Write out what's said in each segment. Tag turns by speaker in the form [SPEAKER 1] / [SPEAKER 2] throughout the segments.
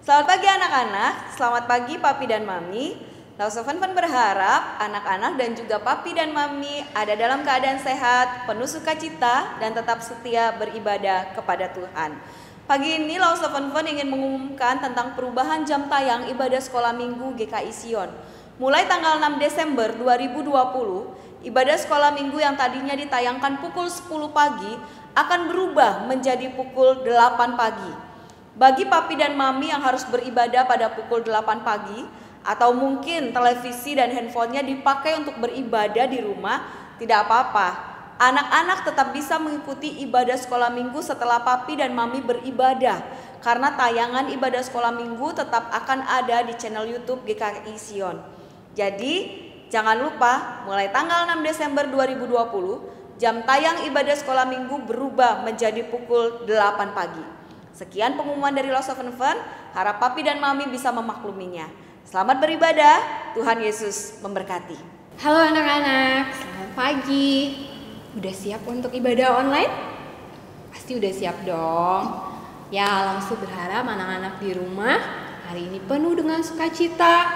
[SPEAKER 1] Selamat pagi anak-anak, selamat pagi Papi dan Mami. House of Fun berharap anak-anak dan juga Papi dan Mami ada dalam keadaan sehat, penuh sukacita, dan tetap setia beribadah kepada Tuhan. Pagi ini House of Fun ingin mengumumkan tentang perubahan jam tayang ibadah sekolah minggu GKI Sion. Mulai tanggal 6 Desember 2020, ibadah sekolah minggu yang tadinya ditayangkan pukul 10 pagi akan berubah menjadi pukul 8 pagi. Bagi Papi dan Mami yang harus beribadah pada pukul 8 pagi atau mungkin televisi dan handphonenya dipakai untuk beribadah di rumah, tidak apa-apa. Anak-anak tetap bisa mengikuti ibadah sekolah minggu setelah Papi dan Mami beribadah, karena tayangan ibadah sekolah minggu tetap akan ada di channel YouTube GKI Sion. Jadi jangan lupa mulai tanggal 6 Desember 2020 jam tayang ibadah sekolah minggu berubah menjadi pukul 8 pagi. Sekian pengumuman dari House of Fun, harap Papi dan Mami bisa memakluminya. Selamat beribadah, Tuhan Yesus memberkati.
[SPEAKER 2] Halo anak-anak, selamat pagi. Udah siap untuk ibadah online? Pasti udah siap dong. Ya, langsung berharap anak-anak di rumah hari ini penuh dengan sukacita,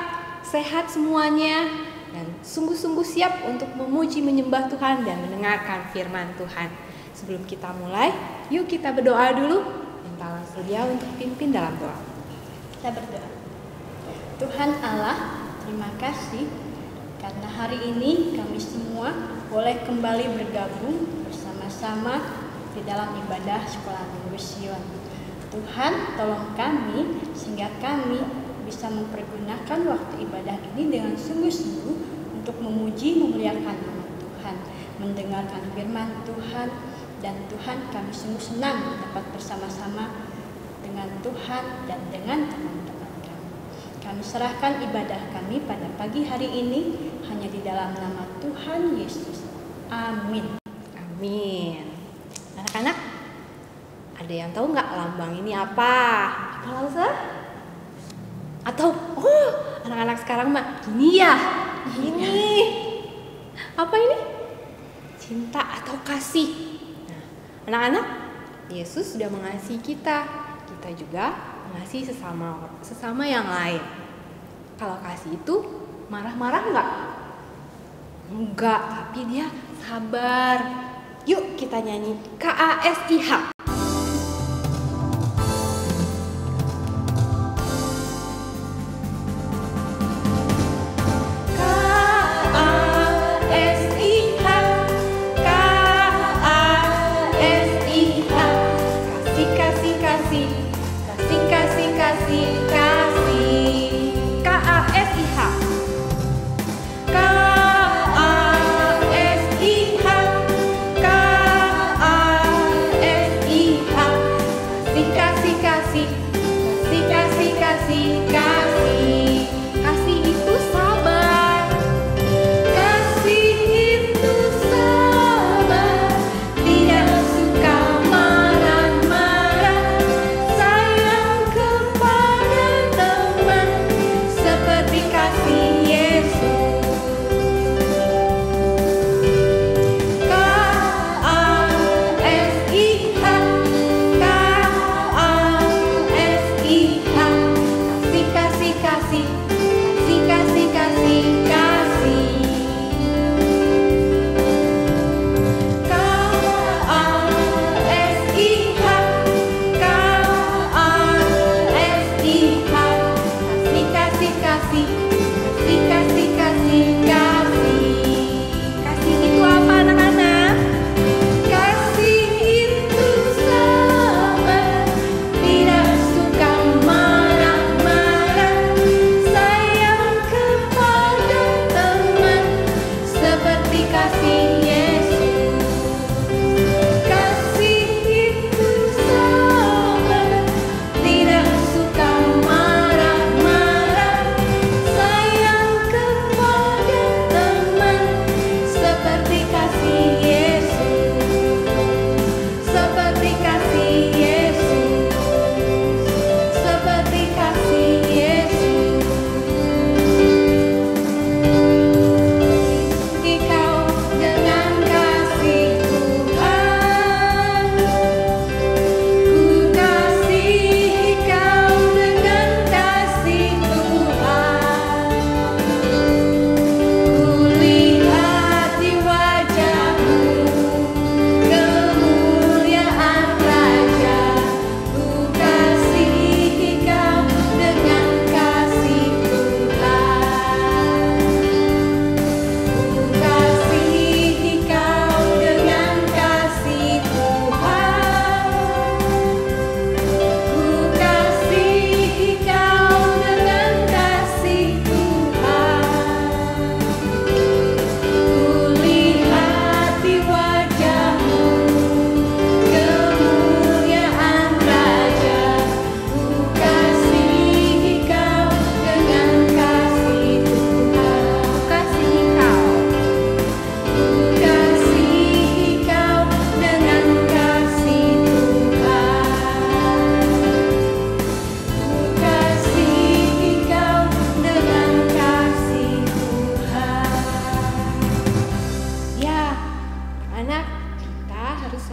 [SPEAKER 2] sehat semuanya, dan sungguh-sungguh siap untuk memuji menyembah Tuhan dan mendengarkan firman Tuhan. Sebelum kita mulai, yuk kita berdoa dulu. Minta langsung dia untuk pimpin dalam doa.
[SPEAKER 3] Kita berdoa. Tuhan Allah, terima kasih karena hari ini kami semua boleh kembali bergabung bersama-sama di dalam ibadah sekolah minggu Sion. Tuhan, tolong kami sehingga kami bisa mempergunakan waktu ibadah ini dengan sungguh-sungguh untuk memuji memuliakan nama Tuhan, mendengarkan firman Tuhan. Dan Tuhan, kami sungguh senang dapat bersama-sama dengan Tuhan dan dengan teman-teman kami. Kami serahkan ibadah kami pada pagi hari ini hanya di dalam nama Tuhan Yesus. Amin.
[SPEAKER 2] Amin. Anak-anak, ada yang tahu nggak lambang ini apa? Apa Lausa? Atau, anak-anak sekarang mah gini ya? Gini. Apa ini? Cinta atau kasih? Anak-anak, Yesus sudah mengasihi kita. Kita juga mengasihi sesama yang lain. Kalau kasih itu marah-marah enggak? Enggak, tapi dia sabar. Yuk kita nyanyi KASIH.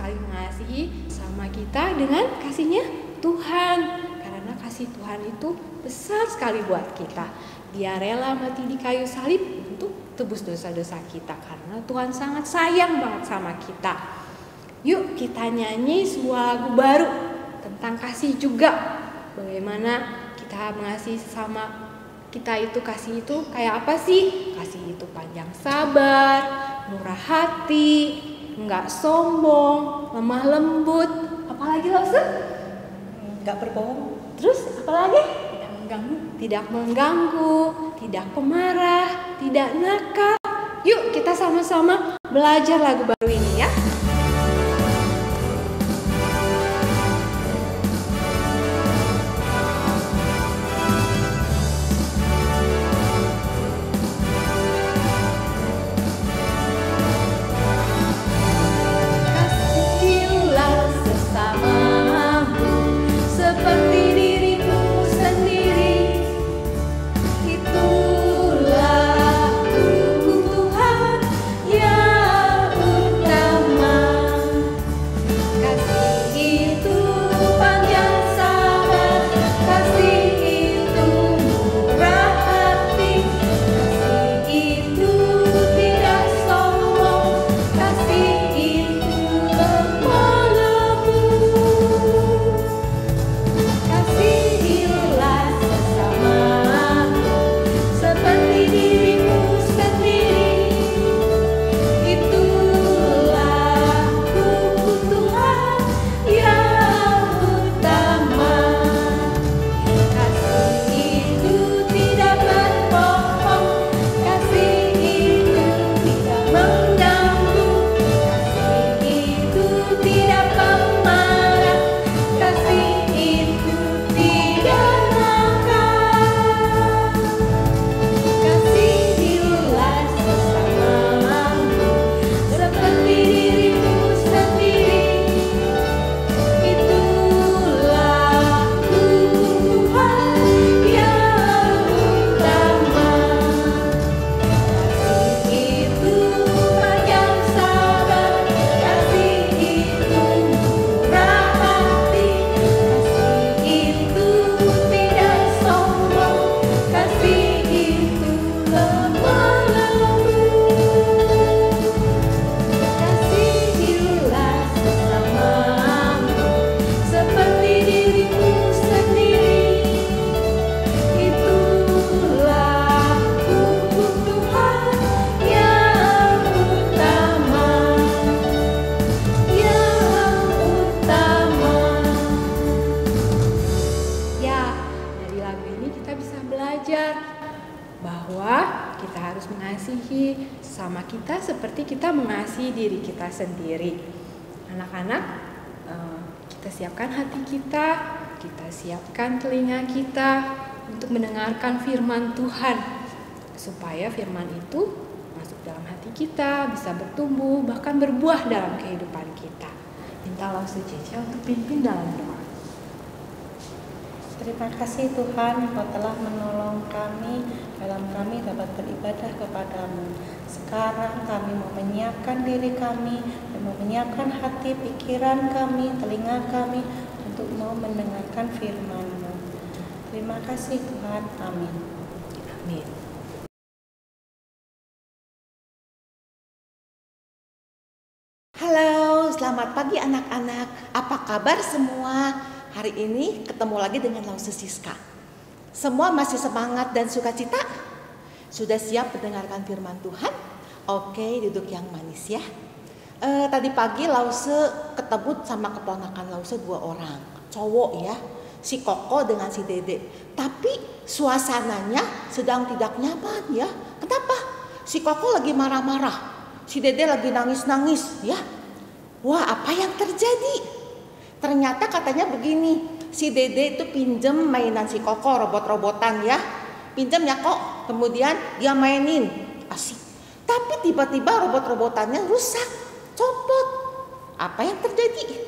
[SPEAKER 2] saling mengasihi sama kita dengan kasihnya Tuhan. Karena kasih Tuhan itu besar sekali buat kita. Dia rela mati di kayu salib untuk tebus dosa-dosa kita karena Tuhan sangat sayang banget sama kita. Yuk kita nyanyi sebuah lagu baru tentang kasih juga. Bagaimana kita mengasihi sesama kita itu, kasih itu kayak apa sih? Kasih itu panjang sabar, murah hati, enggak sombong, lemah lembut. Apalagi Lause?
[SPEAKER 3] Enggak berbohong.
[SPEAKER 2] Terus apalagi?
[SPEAKER 3] Tidak mengganggu.
[SPEAKER 2] Tidak mengganggu, tidak pemarah, tidak nakal. Yuk kita sama-sama belajar lagu baru ini ya. Sama kita seperti kita mengasihi diri kita sendiri. Anak-anak, kita siapkan hati kita siapkan telinga kita untuk mendengarkan firman Tuhan, supaya firman itu masuk dalam hati kita, bisa bertumbuh, bahkan berbuah dalam kehidupan kita. Minta Lause Cece untuk pimpin dalam doa.
[SPEAKER 4] Terima kasih Tuhan, Engkau telah menolong kami dalam kami dapat beribadah kepadamu. Sekarang kami mau menyiapkan diri kami dan mau menyiapkan hati, pikiran kami, telinga kami untuk mau mendengarkan firman-Mu. Terima kasih Tuhan, amin.
[SPEAKER 2] Amin.
[SPEAKER 5] Halo, selamat pagi anak-anak. Apa kabar semua? Hari ini ketemu lagi dengan Lause Siska. Semua masih semangat dan sukacita? Sudah siap mendengarkan firman Tuhan? Oke, duduk yang manis ya. Tadi pagi Lause ketemu sama keponakan Lause 2 orang, cowok ya, si Koko dengan si Dede. Tapi suasananya sedang tidak nyaman ya. Kenapa? Si Koko lagi marah-marah, si Dede lagi nangis-nangis ya. Wah, apa yang terjadi? Ternyata katanya begini, si Dede itu pinjem mainan si Koko, robot-robotan ya. Pinjem ya kok, kemudian dia mainin, asik. Tapi tiba-tiba robot-robotannya rusak, copot. Apa yang terjadi?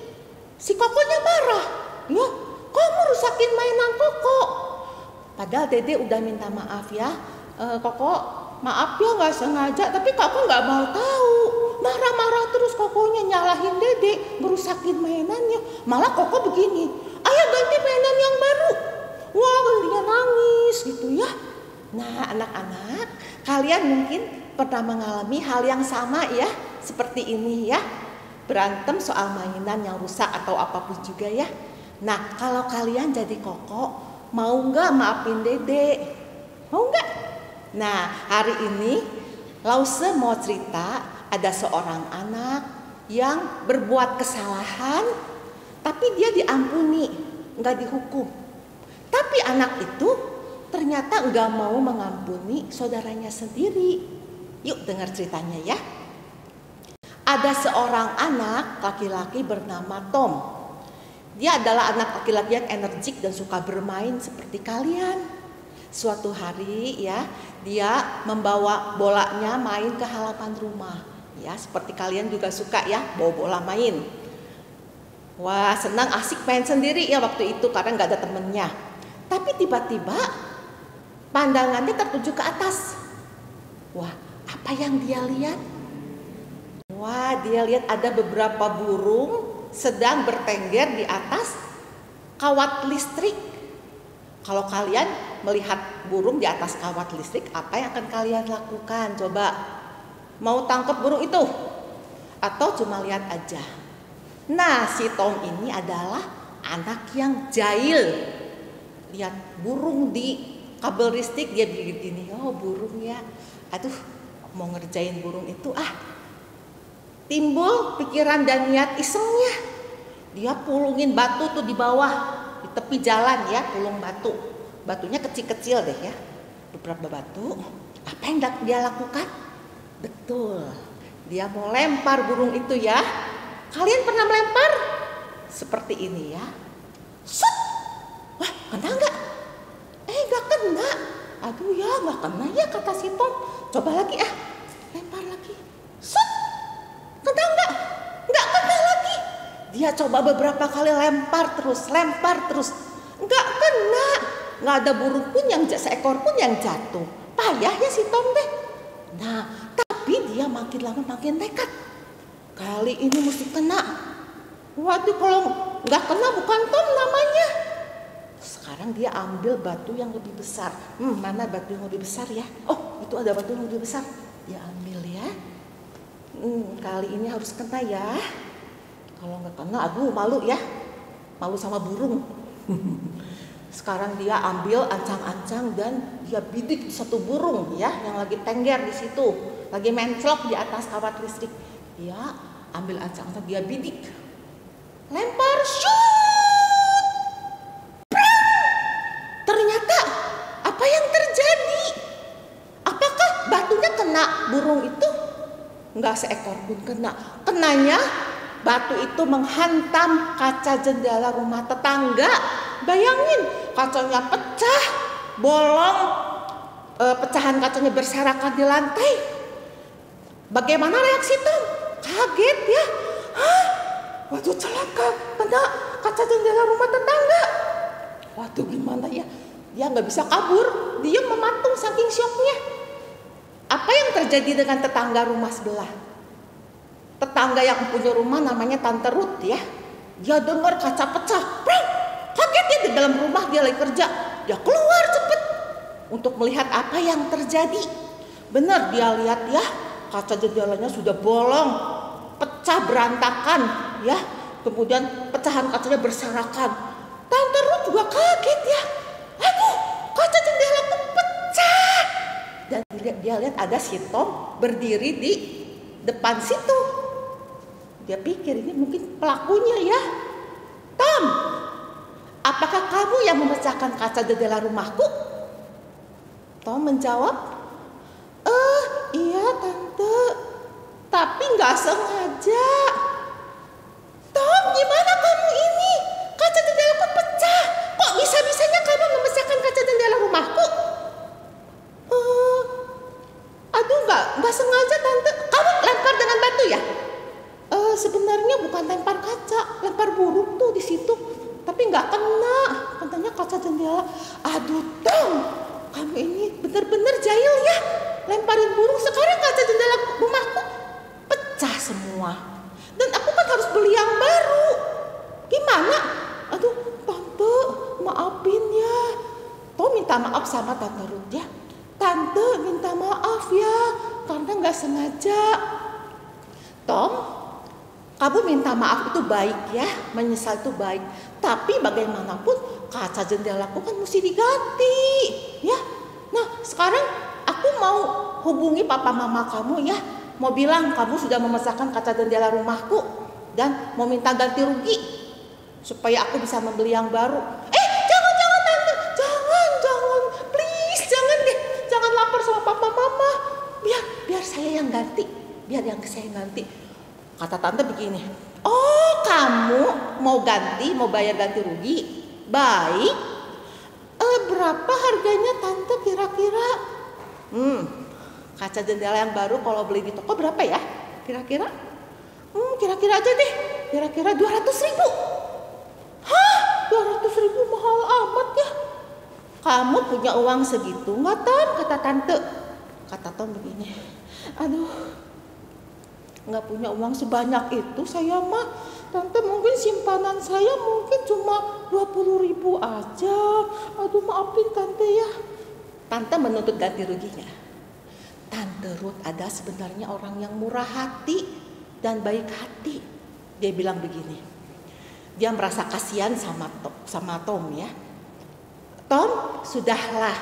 [SPEAKER 5] Si Kokonya marah. Ya, kamu rusakin mainan Koko. Padahal Dede udah minta maaf ya. Koko, maaf ya nggak sengaja, tapi Koko nggak mau tahu. Marah-marah terus Kokonya nyalahin Dede, berusaha rusakin mainannya. Malah Koko begini, ayah ganti mainan yang baru. Wah, dia nangis gitu ya. Nah, anak-anak, kalian mungkin pernah mengalami hal yang sama ya, seperti ini ya. Berantem soal mainan yang rusak atau apapun juga ya. Nah, kalau kalian jadi Koko, mau nggak maafin Dede? Mau nggak? Nah, hari ini Lause mau cerita ada seorang anak yang berbuat kesalahan, tapi dia diampuni, nggak dihukum. Tapi anak itu ternyata nggak mau mengampuni saudaranya sendiri. Yuk dengar ceritanya ya. Ada seorang anak laki-laki bernama Tom. Dia adalah anak laki-laki yang energik dan suka bermain seperti kalian. Suatu hari ya, dia membawa bolanya main ke halaman rumah. Ya, seperti kalian juga suka ya, bawa bola main. Wah, senang asik main sendiri ya waktu itu karena nggak ada temennya. Tapi tiba-tiba pandangannya tertuju ke atas. Wah, apa yang dia lihat? Wah, dia lihat ada beberapa burung sedang bertengger di atas kawat listrik. Kalau kalian melihat burung di atas kawat listrik, apa yang akan kalian lakukan? Coba, mau tangkap burung itu? Atau cuma lihat aja? Nah, si Tom ini adalah anak yang jahil. Lihat burung di kabel listrik, dia begini, oh burung ya. Aduh, mau ngerjain burung itu timbul pikiran dan niat isengnya. Dia pulungin batu tuh di bawah, di tepi jalan ya, pulung batu. Batunya kecil-kecil deh ya, beberapa batu. Apa yang dia lakukan? Betul, dia mau lempar burung itu ya. Kalian pernah melempar? Seperti ini ya. Set! Wah, kena nggak? Nggak kena. Aduh ya, nggak kena ya kata si Tom. Coba lagi lempar lagi. Set! Kena nggak? Nggak kena lagi. Dia coba beberapa kali lempar terus. Nggak kena. Nggak ada burung pun yang seekor pun yang jatuh. Payah ya si Tom deh. Nah, tapi dia makin lama makin nekat. Kali ini mesti kena. Waduh, kalau nggak kena bukan Tom namanya. Sekarang dia ambil batu yang lebih besar. Mana batu yang lebih besar ya? Oh, itu ada batu yang lebih besar. Dia ambil ya. Kali ini harus kena ya. Kalau nggak kena, aduh malu ya. Malu sama burung. Sekarang dia ambil ancang-ancang dan dia bidik satu burung ya yang lagi tengger di situ, lagi menclok di atas kawat listrik. Dia ambil ancang-ancang, dia bidik, lempar, shoot. Ternyata apa yang terjadi? Apakah batunya kena burung itu? Enggak seekor pun kena. Kenanya batu itu menghantam kaca jendela rumah tetangga. Bayangin, kacanya pecah, bolong, pecahan kacanya berserakan di lantai. Bagaimana reaksi Tom? Kaget ya. Waduh, celaka, kena kaca jendela rumah tetangga. Waduh, gimana ya? Dia nggak bisa kabur, dia mematung saking syoknya. Apa yang terjadi dengan tetangga rumah sebelah? Tetangga yang punya rumah namanya Tante Ruth ya. Dia dengar kaca pecah, kaget dia di dalam rumah, dia lagi kerja. Dia keluar cepet untuk melihat apa yang terjadi. Benar, dia lihat ya, kaca jendelanya sudah bolong, pecah berantakan ya. Kemudian pecahan kacanya berserakan. Tante Ruth juga kaget ya. Aduh, kaca jendelaku pecah. Dan dia lihat ada si Tom berdiri di depan situ. Dia pikir ini mungkin pelakunya ya. Tom, apakah kamu yang memecahkan kaca jendela rumahku? Tom menjawab, iya tante, tapi nggak sengaja. Tom, gimana kamu ini? Kaca jendelaku pecah. Kok bisa-bisanya kamu memecahkan kaca jendela rumahku? Aduh, nggak sengaja tante. Kamu lempar dengan batu ya? Sebenarnya bukan lempar kaca, lempar burung tuh di situ. Tapi nggak kena, katanya kaca jendela. Aduh Tom, kamu ini bener-bener jahil ya. Lemparin burung, sekarang kaca jendela rumahku pecah semua. sama Tante Ruth ya. Tante minta maaf ya karena nggak sengaja. Tom, kamu minta maaf itu baik ya, menyesal itu baik. Tapi bagaimanapun kaca jendelaku kan mesti diganti ya. Nah sekarang aku mau hubungi papa mama kamu ya. Mau bilang kamu sudah memecahkan kaca jendela rumahku dan mau minta ganti rugi supaya aku bisa membeli yang baru. Jangan Tante, jangan, please jangan deh, jangan lapor sama papa mama. Biar saya yang ganti, Kata Tante begini, oh kamu mau bayar ganti rugi, baik. Berapa harganya Tante kira-kira? Kaca jendela yang baru kalau beli di toko berapa ya? Kira-kira? Kira-kira aja deh, kira-kira 200.000. Hah? 200.000 mahal amat ya? Kamu punya uang segitu nggak Tom? Kata Tante. Kata Tom begini, aduh nggak punya uang sebanyak itu saya mah. Tante mungkin simpanan saya mungkin cuma 20.000 aja. Aduh maafin Tante ya. Tante menuntut ganti ruginya. Tante Ruth ada sebenarnya orang yang murah hati dan baik hati. Dia bilang begini, dia merasa kasihan sama Tom ya. Tom, sudahlah,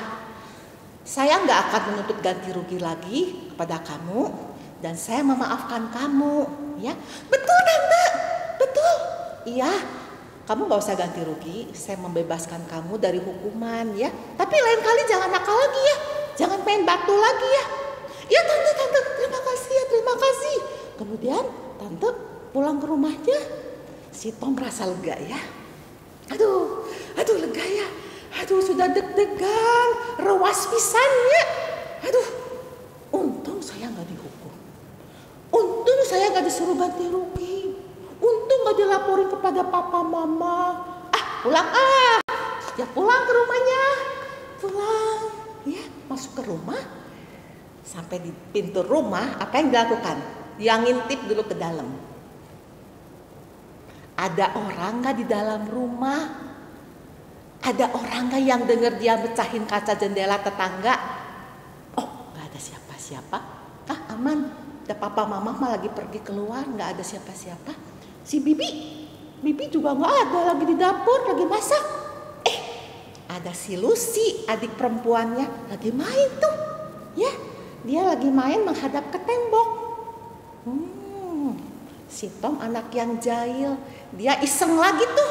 [SPEAKER 5] saya nggak akan menuntut ganti rugi lagi kepada kamu dan saya memaafkan kamu ya. Betul Tante, betul. Iya, kamu nggak usah ganti rugi, saya membebaskan kamu dari hukuman ya. Tapi lain kali jangan nakal lagi ya, jangan main batu lagi ya. Ya Tante, terima kasih ya, terima kasih. Kemudian Tante pulang ke rumahnya. Si Tom merasa lega ya. Aduh lega ya. Aduh sudah deg-degan, rewas pisan ya. Aduh, untung saya nggak dihukum. Untung saya nggak disuruh ganti rugi. Untung nggak dilaporin kepada papa mama. Pulang Ya pulang ke rumahnya. Pulang ya, masuk ke rumah. Sampai di pintu rumah, apa yang dilakukan? Dia ngintip dulu ke dalam. Ada orang nggak di dalam rumah? Ada orang nggak yang dengar dia mecahin kaca jendela tetangga? Oh, nggak ada siapa-siapa. Aman. Ada papa mama mah lagi pergi keluar, nggak ada siapa-siapa. Si Bibi juga nggak ada, lagi di dapur, lagi masak. Ada si Lucy, adik perempuannya, lagi main tuh, ya. Dia lagi main menghadap ke tembok. Si Tom anak yang jahil, dia iseng lagi tuh.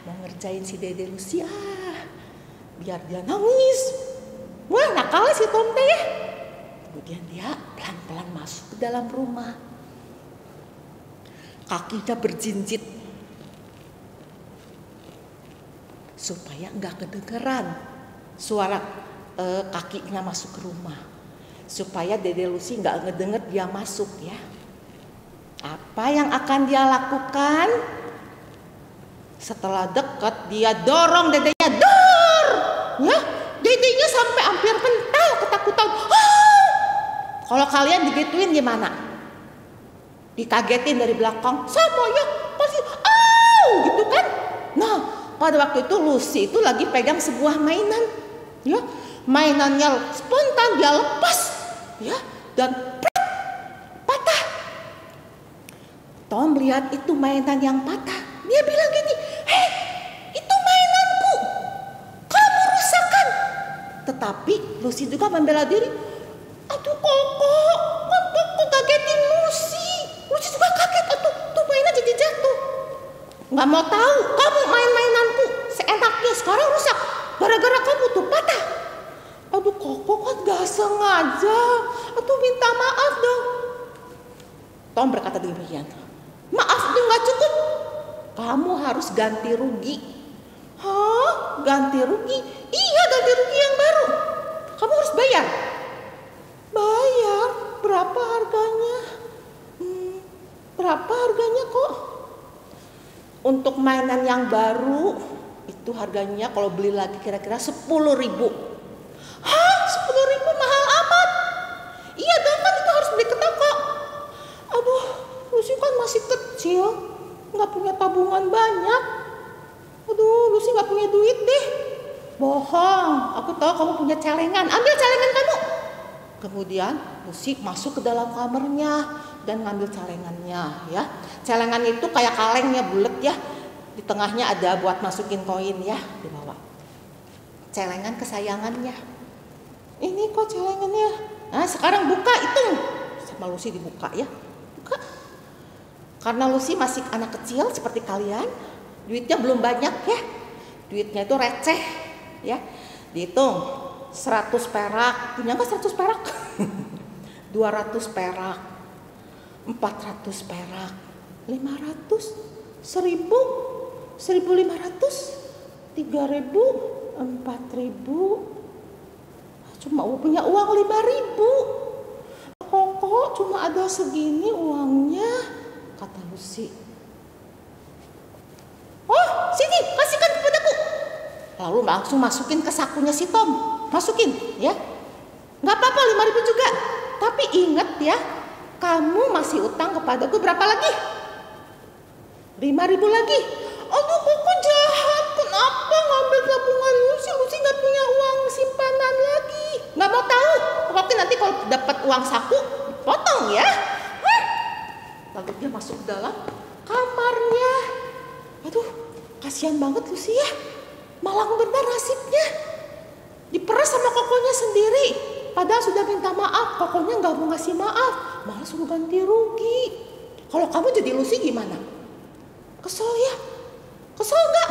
[SPEAKER 5] Mau ngerjain si Dede Lucy, biar dia nangis. Wah, nakalnya si Tom teh ya. Kemudian dia pelan-pelan masuk ke dalam rumah. Kakinya berjinjit supaya nggak kedengeran suara kakinya masuk ke rumah, supaya Dede Lucy nggak ngedenger dia masuk ya. Apa yang akan dia lakukan? Setelah dekat dia dorong dedenya, dor, ya. Dedenya sampai hampir mental ketakutan. Kalau kalian digituin gimana? Dikagetin dari belakang, sama ya, pasti gitu kan? Nah, pada waktu itu Lucy itu lagi pegang sebuah mainan, ya. Mainannya spontan dia lepas, ya, dan patah. Tom lihat itu mainan yang patah. Dia bilang gini, itu mainanku, kamu rusakkan. Tetapi Lucy juga membela diri. Aduh Koko kagetin Lucy. Lucy juga kaget, tuh mainan jadi jatuh. Nggak mau tahu, kamu main-mainanku seenaknya sekarang rusak. Gara-gara kamu tuh patah. Aduh Koko kan gak sengaja. Aduh minta maaf dong. Tom berkata demikian. Maaf itu gak cukup. Kamu harus ganti rugi. Hah? Ganti rugi? Iya, ganti rugi yang baru. Kamu harus bayar. Bayar? Berapa harganya? Berapa harganya kok? Untuk mainan yang baru itu harganya kalau beli lagi kira-kira 10.000. Hah? 10.000 mahal amat. Iya dong, kan itu harus beli ke toko. Aduh, Lucy kan masih kecil, nggak punya tabungan banyak. Aduh, Lucy nggak punya duit deh. Bohong, aku tahu kamu punya celengan. Ambil celengan kamu. Kemudian Lucy masuk ke dalam kamarnya dan ngambil celengannya ya. Celengan itu kayak kalengnya bulat ya. Di tengahnya ada buat masukin koin ya, dibawa. Celengan kesayangannya. Ini kok celengannya. Nah, sekarang buka itu. Sama Lucy dibuka ya. Buka. Karena Lucy masih anak kecil seperti kalian, duitnya belum banyak ya. Duitnya itu receh ya. Dihitung 100 perak, punya nggak 100 perak? 200 perak, 400 perak, 500, 1000, 1500, 3000, 4000. Cuma punya uang 5000. Kok cuma ada segini uangnya, kata Lucy. Oh, sini, kasihkan kepadaku. Lalu langsung masukin ke sakunya si Tom. Masukin ya. Nggak apa-apa 5000 juga. Tapi ingat ya, kamu masih utang kepadaku berapa lagi? 5000 lagi. Aduh, kok jahat. Kenapa ngambil tabungan Lucy? Lucy nggak punya uang simpanan lagi. Nggak mau tahu. Pokoknya nanti kalau dapat uang saku, potong ya. Lalu dia masuk ke dalam kamarnya. Aduh, kasihan banget Lucy ya. Malang benar nasibnya. Diperas sama kokonya sendiri. Padahal sudah minta maaf. Kokonya nggak mau ngasih maaf. Malah suruh ganti rugi. Kalau kamu jadi Lucy gimana? Kesel ya? Kesel nggak?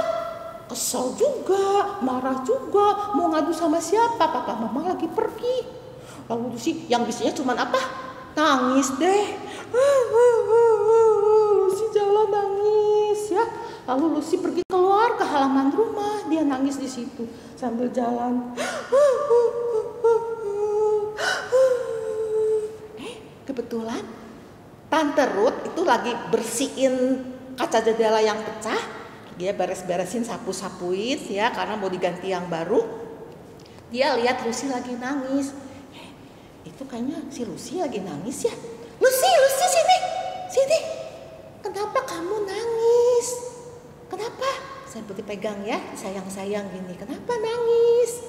[SPEAKER 5] Kesel juga. Marah juga. Mau ngadu sama siapa? Papa mama lagi pergi. Lalu Lucy yang bisanya cuma apa? Nangis deh. Lucy jalan nangis ya. Lalu Lucy pergi keluar ke halaman rumah, dia nangis di situ sambil jalan. Kebetulan Tante Ruth itu lagi bersihin kaca jendela yang pecah. Dia beres-beresin, sapu-sapuin ya karena mau diganti yang baru. Dia lihat Lucy lagi nangis. Itu kayaknya si Lucy lagi nangis ya. Lucy sini. Sini. Kenapa kamu nangis? Kenapa? Saya putih pegang ya, sayang-sayang gini. Kenapa nangis?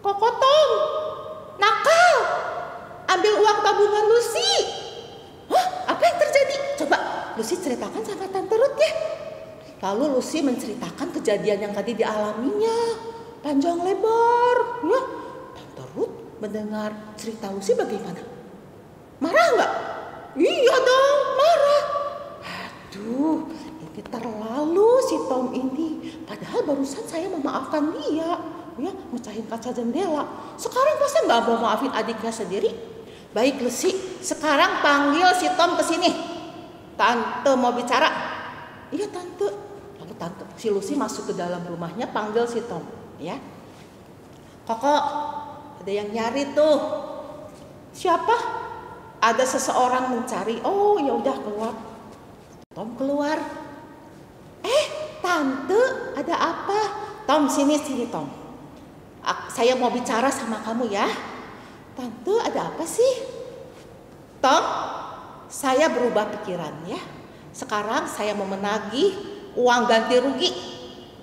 [SPEAKER 5] Koko Tom, nakal. Ambil uang tabungan Lucy. Hah? Apa yang terjadi? Coba Lucy ceritakan sama Tante Ruth ya. Lalu Lucy menceritakan kejadian yang tadi dialaminya. Panjang lebar ya. Tante Ruth mendengar cerita Lucy bagaimana? Marah nggak? Iya dong, marah. Aduh, ini terlalu si Tom ini. Padahal barusan saya memaafkan dia, ya, mecahin kaca jendela. Sekarang masa nggak mau maafin adiknya sendiri? Baik Lucy, sekarang panggil si Tom ke sini. Tante mau bicara. Iya tante. Lalu tante, si Lucy masuk ke dalam rumahnya, panggil si Tom, ya. Koko, ada yang nyari tuh. Siapa? Ada seseorang mencari. Oh, ya udah keluar. Tom keluar. Tante, ada apa? Tom, sini Tom. Saya mau bicara sama kamu ya. Tante, ada apa sih? Tom, saya berubah pikiran ya. Sekarang saya mau menagih uang ganti rugi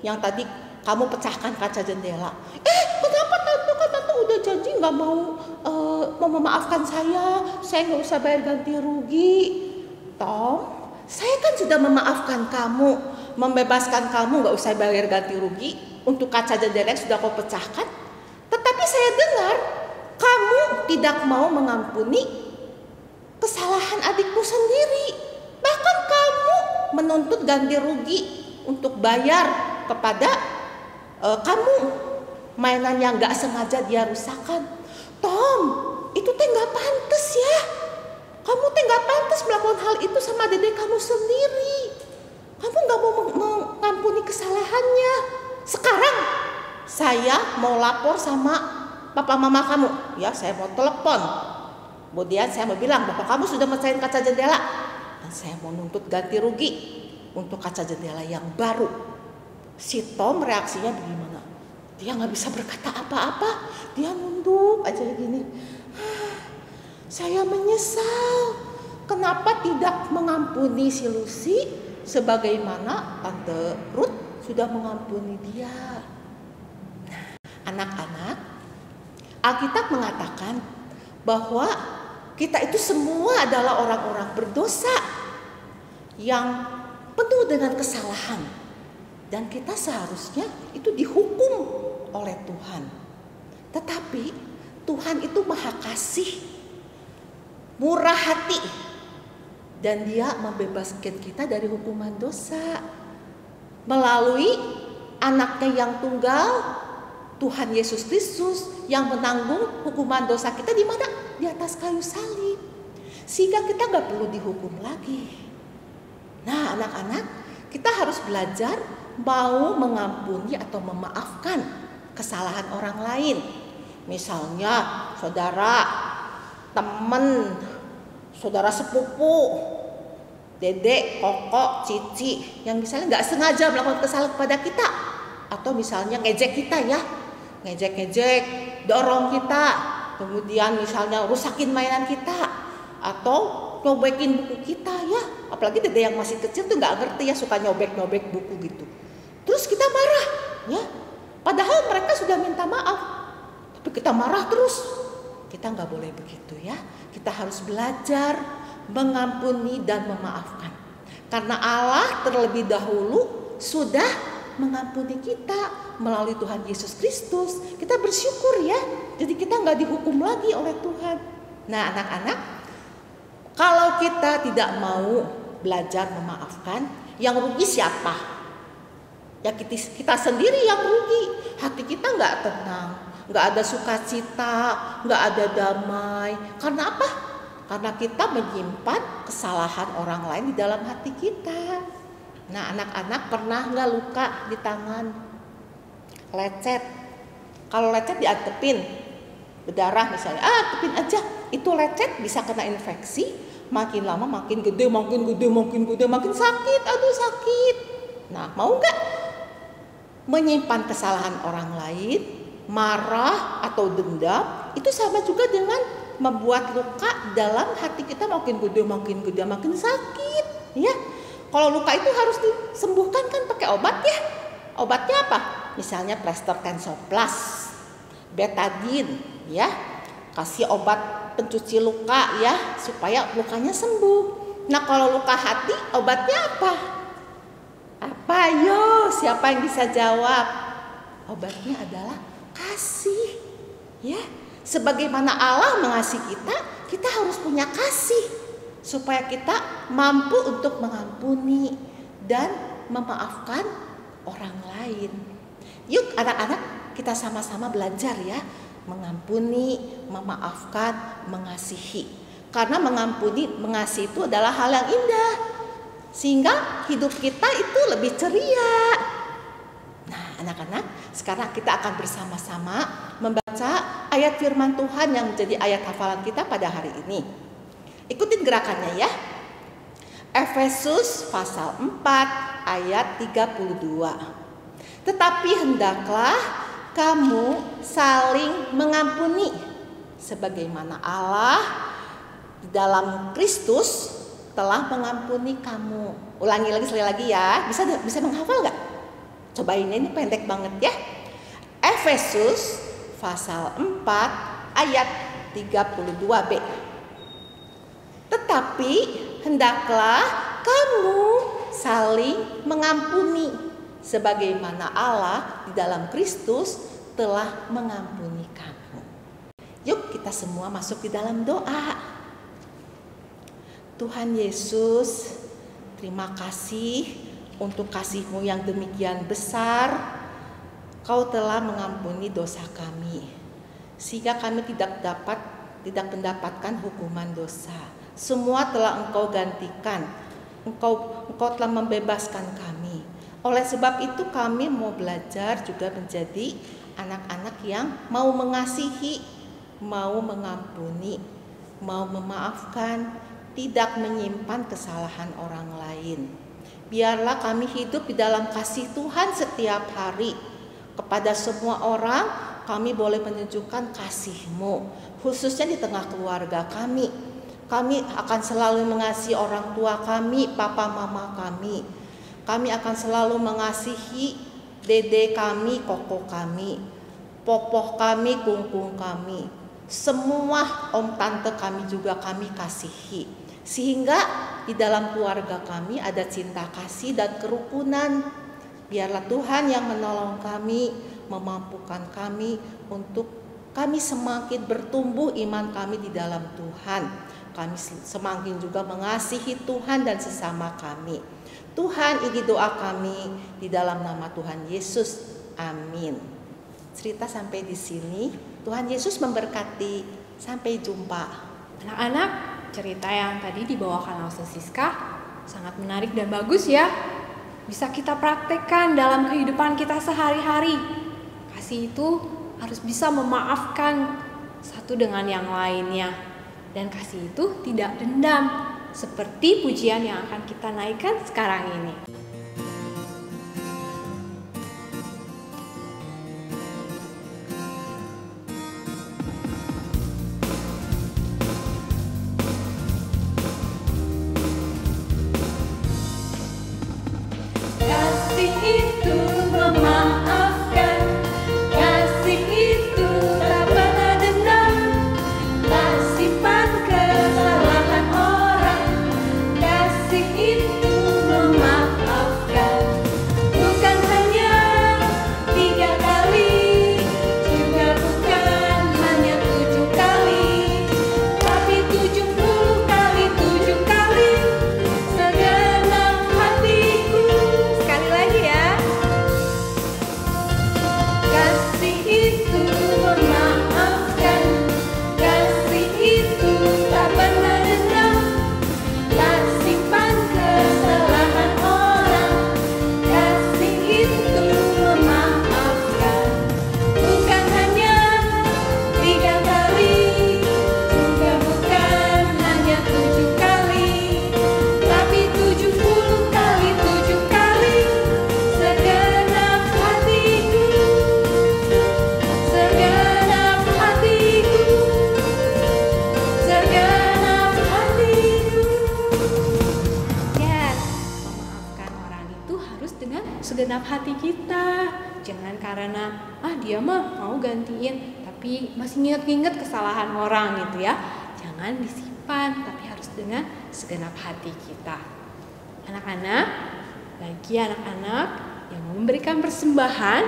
[SPEAKER 5] yang tadi kamu pecahkan kaca jendela. Kenapa tante? Kan tante udah janji nggak mau memaafkan saya nggak usah bayar ganti rugi. Tom, saya kan sudah memaafkan kamu, membebaskan kamu nggak usah bayar ganti rugi untuk kaca jendela yang sudah kau pecahkan. Tetapi saya dengar kamu tidak mau mengampuni kesalahan adikmu sendiri. Bahkan kamu menuntut ganti rugi untuk bayar kepada kamu mainan yang nggak sengaja dia rusakkan. Tom, itu teh nggak pantas ya. Kamu teh nggak pantas melakukan hal itu sama dedek kamu sendiri. Kamu nggak mau mengampuni kesalahannya. Sekarang saya mau lapor sama papa mama kamu. Ya, saya mau telepon. Kemudian saya mau bilang bahwa kamu sudah mecahin kaca jendela. Dan saya mau nuntut ganti rugi untuk kaca jendela yang baru. Si Tom reaksinya bagaimana? Dia nggak bisa berkata apa-apa. Dia nunduk aja gini. Saya menyesal. Kenapa tidak mengampuni si Lucy sebagaimana Tante Ruth sudah mengampuni dia. Nah, anak-anak, Alkitab mengatakan bahwa kita itu semua adalah orang-orang berdosa yang penuh dengan kesalahan. Dan kita seharusnya itu dihukum oleh Tuhan. Tetapi Tuhan itu Maha Kasih, murah hati, dan Dia membebaskan kita dari hukuman dosa melalui anaknya yang tunggal, Tuhan Yesus Kristus, yang menanggung hukuman dosa kita di mana? Di atas kayu salib. Sehingga kita gak perlu dihukum lagi. Nah, anak-anak, kita harus belajar mau mengampuni atau memaafkan kesalahan orang lain. Misalnya saudara, teman, saudara sepupu, dedek, kokok, cici yang misalnya gak sengaja melakukan kesalahan kepada kita. Atau misalnya ngejek kita ya, ngejek-ngejek, dorong kita, kemudian misalnya rusakin mainan kita, atau nyobekin buku kita ya. Apalagi dede yang masih kecil tuh gak ngerti ya, suka nyobek-nyobek buku gitu. Terus kita marah ya, padahal mereka sudah minta maaf, tapi kita marah terus. Kita gak boleh begitu ya. Kita harus belajar mengampuni dan memaafkan, karena Allah terlebih dahulu sudah mengampuni kita melalui Tuhan Yesus Kristus. Kita bersyukur ya, jadi kita gak dihukum lagi oleh Tuhan. Nah, anak-anak, kalau kita tidak mau belajar memaafkan, yang rugi siapa? Ya kita sendiri yang rugi. Hati kita gak tenang, gak ada sukacita, gak ada damai. Karena apa? Karena kita menyimpan kesalahan orang lain di dalam hati kita. Nah, anak-anak pernah gak luka di tangan? Lecet. Kalau lecet diantepin, berdarah misalnya, antepin aja. Itu lecet bisa kena infeksi, makin lama makin gede, makin sakit, aduh sakit. Nah, mau gak menyimpan kesalahan orang lain, marah atau dendam? Itu sama juga dengan membuat luka dalam hati kita, makin gede, makin sakit ya. Kalau luka itu harus disembuhkan kan pakai obat ya. Obatnya apa? Misalnya plester Tensoplas, betadine ya. Kasih obat pencuci luka ya, supaya lukanya sembuh. Nah, kalau luka hati, obatnya apa? Apa yo? Siapa yang bisa jawab? Obatnya adalah kasih ya. Sebagaimana Allah mengasihi kita, kita harus punya kasih supaya kita mampu untuk mengampuni dan memaafkan orang lain. Yuk anak-anak, kita sama-sama belajar ya, mengampuni, memaafkan, mengasihi. Karena mengampuni, mengasihi itu adalah hal yang indah, sehingga hidup kita itu lebih ceria. Nah, anak-anak, sekarang kita akan bersama-sama membaca ayat firman Tuhan yang menjadi ayat hafalan kita pada hari ini. Ikutin gerakannya ya. Efesus pasal 4 ayat 32. Tetapi hendaklah kamu saling mengampuni sebagaimana Allah di dalam Kristus telah mengampuni kamu. Ulangi lagi sekali lagi ya. Bisa menghafal gak? Cobain, ini pendek banget ya. Efesus pasal 4 ayat 32b. Tetapi hendaklah kamu saling mengampuni sebagaimana Allah di dalam Kristus telah mengampuni kamu. Yuk kita semua masuk di dalam doa. Tuhan Yesus, terima kasih untuk kasih-Mu yang demikian besar. Kau telah mengampuni dosa kami, sehingga kami tidak mendapatkan hukuman dosa. Semua telah Engkau gantikan. Engkau telah membebaskan kami. Oleh sebab itu kami mau belajar juga menjadi anak-anak yang mau mengasihi, mau mengampuni, mau memaafkan, tidak menyimpan kesalahan orang lain. Biarlah kami hidup di dalam kasih Tuhan setiap hari. Kepada semua orang kami boleh menunjukkan kasih-Mu, khususnya di tengah keluarga kami. Kami akan selalu mengasihi orang tua kami, papa mama kami. Kami akan selalu mengasihi dede kami, koko kami, popoh kami, kungkung kami. Semua om tante kami juga kami kasihi. Sehingga di dalam keluarga kami ada cinta kasih dan kerukunan. Biarlah Tuhan yang menolong kami, memampukan kami untuk kami semakin bertumbuh iman kami di dalam Tuhan. Kami semakin juga mengasihi Tuhan dan sesama kami. Tuhan, ini doa kami di dalam nama Tuhan Yesus. Amin. Cerita sampai di sini. Tuhan Yesus memberkati. Sampai jumpa.
[SPEAKER 2] Anak-anak, cerita yang tadi dibawakan Lause Siska sangat menarik dan bagus ya. Bisa kita praktekkan dalam kehidupan kita sehari-hari. Kasih itu harus bisa memaafkan satu dengan yang lainnya. Dan kasih itu tidak dendam. Seperti pujian yang akan kita naikkan sekarang ini.
[SPEAKER 3] Kasih itu memaafkan, kasih itu tak pernah dendam, tak simpan kesalahan orang. Kasih itu memaafkan, bukan hanya 3 kali, juga bukan hanya 7 kali, tapi 70 kali 7 kali, segenap hatiku.
[SPEAKER 2] Sekali lagi ya.
[SPEAKER 3] Kasih itu memaafkan, kasih itu tak pernah dendam, tak simpan kesalahan orang. Kasih itu memaafkan, bukan hanya 3 kali, juga bukan hanya 7 kali, tapi 70 kali 7 kali, segenap hatiku, segenap hatiku, segenap hatiku.
[SPEAKER 2] Yes, memaafkan orang itu harus dengan segenap hati kita. Jangan karena dia mah mau gantiin tapi masih ingat-ingat kesalahan orang gitu ya. Jangan disimpan, tapi harus dengan segenap hati kita. Anak-anak, bagi anak-anak yang mau memberikan persembahan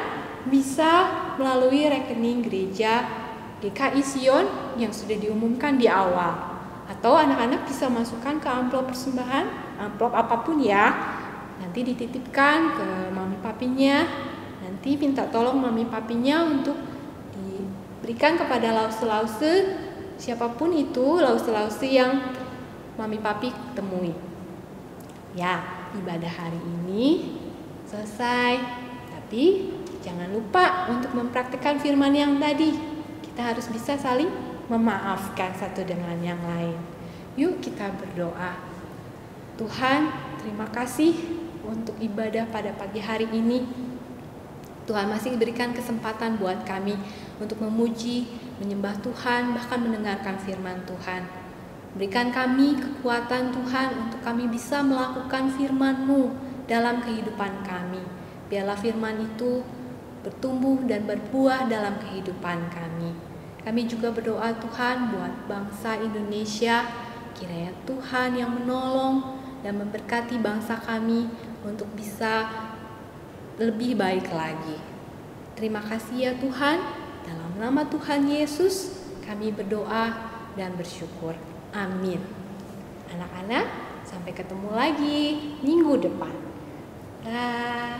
[SPEAKER 2] bisa melalui rekening gereja GKI Sion yang sudah diumumkan di awal. Atau anak-anak bisa masukkan ke amplop persembahan, amplop apapun ya. Nanti dititipkan ke mami papinya. Nanti minta tolong mami papinya untuk diberikan kepada lause-lause siapapun itu, lause-lause yang mami papi temui. Ya, ibadah hari ini selesai. Tapi jangan lupa untuk mempraktikkan firman yang tadi. Kita harus bisa saling memaafkan satu dengan yang lain. Yuk kita berdoa. Tuhan, terima kasih untuk ibadah pada pagi hari ini. Tuhan masih berikan kesempatan buat kami untuk memuji, menyembah Tuhan, bahkan mendengarkan firman Tuhan. Berikan kami kekuatan Tuhan untuk kami bisa melakukan firman-Mu dalam kehidupan kami. Biarlah firman itu bertumbuh dan berbuah dalam kehidupan kami. Kami juga berdoa Tuhan buat bangsa Indonesia. Kiranya Tuhan yang menolong dan memberkati bangsa kami untuk bisa lebih baik lagi. Terima kasih ya Tuhan. Dalam nama Tuhan Yesus kami berdoa dan bersyukur. Amin. Anak-anak, sampai ketemu lagi minggu depan. Dah.